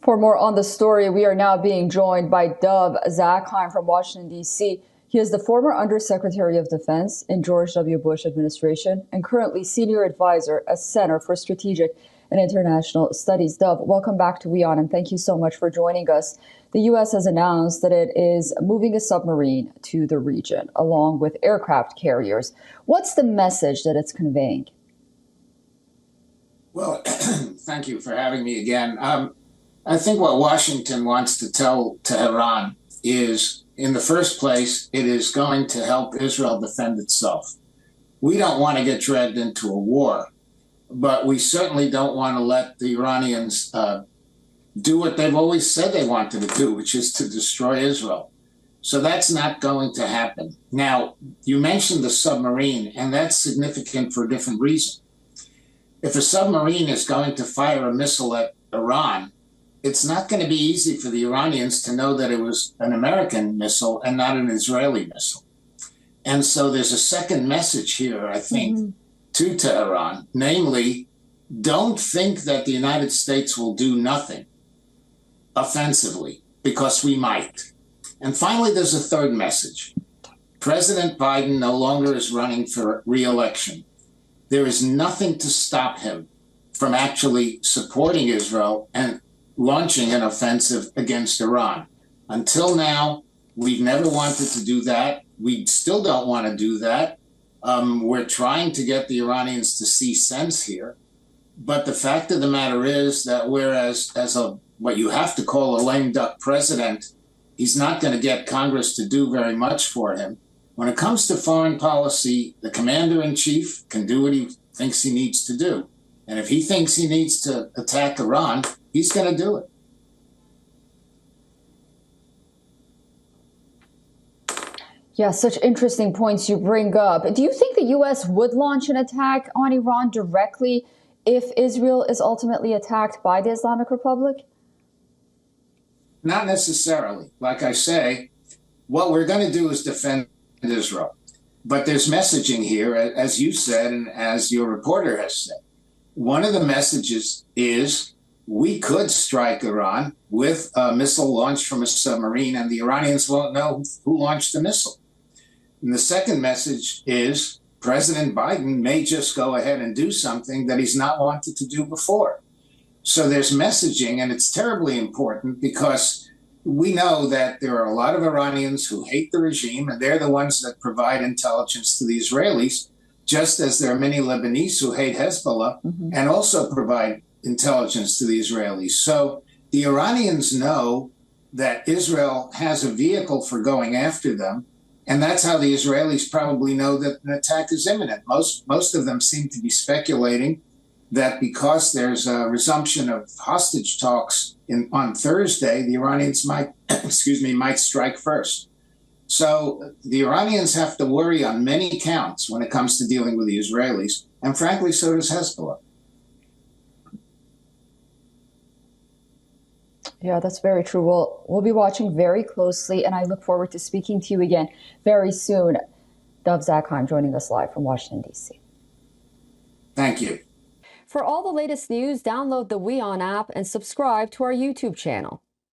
For more on the story, we are now being joined by Dov Zakheim from Washington, D.C. He is the former Undersecretary of Defense in George W. Bush administration and currently senior advisor at Center for Strategic and International Studies. Dov, welcome back to WION, and thank you so much for joining us. The U.S. has announced that it is moving a submarine to the region, along with aircraft carriers. What's the message that it's conveying? Well, thank you for having me again. I think what Washington wants to tell Tehran is, in the first place, it is going to help Israel defend itself. We don't want to get dragged into a war, but we certainly don't want to let the Iranians do what they've always said they wanted to do, which is to destroy Israel. So that's not going to happen. Now, you mentioned the submarine, and that's significant for a different reason. If a submarine is going to fire a missile at Iran, it's not going to be easy for the Iranians to know that it was an American missile and not an Israeli missile. And so there's a second message here, I think, to Tehran, namely, don't think that the United States will do nothing offensively, because we might. And finally, there's a third message. President Biden no longer is running for re-election. There is nothing to stop him from actually supporting Israel and launching an offensive against Iran. Until now, we've never wanted to do that. We still don't want to do that. We're trying to get the Iranians to see sense here. But the fact of the matter is that whereas what you have to call a lame duck president, he's not going to get Congress to do very much for him. When it comes to foreign policy, the commander-in-chief can do what he thinks he needs to do. And if he thinks he needs to attack Iran, he's going to do it. Yeah, such interesting points you bring up. Do you think the U.S. would launch an attack on Iran directly if Israel is ultimately attacked by the Islamic Republic? Not necessarily. Like I say, what we're going to do is defend Israel. But there's messaging here, as you said, and as your reporter has said. One of the messages is we could strike Iran with a missile launched from a submarine, and the Iranians won't know who launched the missile. And the second message is President Biden may just go ahead and do something that he's not wanted to do before. So there's messaging, and it's terribly important because we know that there are a lot of Iranians who hate the regime, and they're the ones that provide intelligence to the Israelis, just as there are many Lebanese who hate Hezbollah and also provide intelligence to the Israelis. So the Iranians know that Israel has a vehicle for going after them, and that's how the Israelis probably know that an attack is imminent. Most of them seem to be speculating that because there's a resumption of hostage talks on Thursday, the Iranians might strike first. So the Iranians have to worry on many counts when it comes to dealing with the Israelis, and frankly, so does Hezbollah. Yeah, that's very true. We'll be watching very closely, and I look forward to speaking to you again very soon. Dov Zakheim joining us live from Washington, D.C. Thank you. For all the latest news, download the WION app and subscribe to our YouTube channel.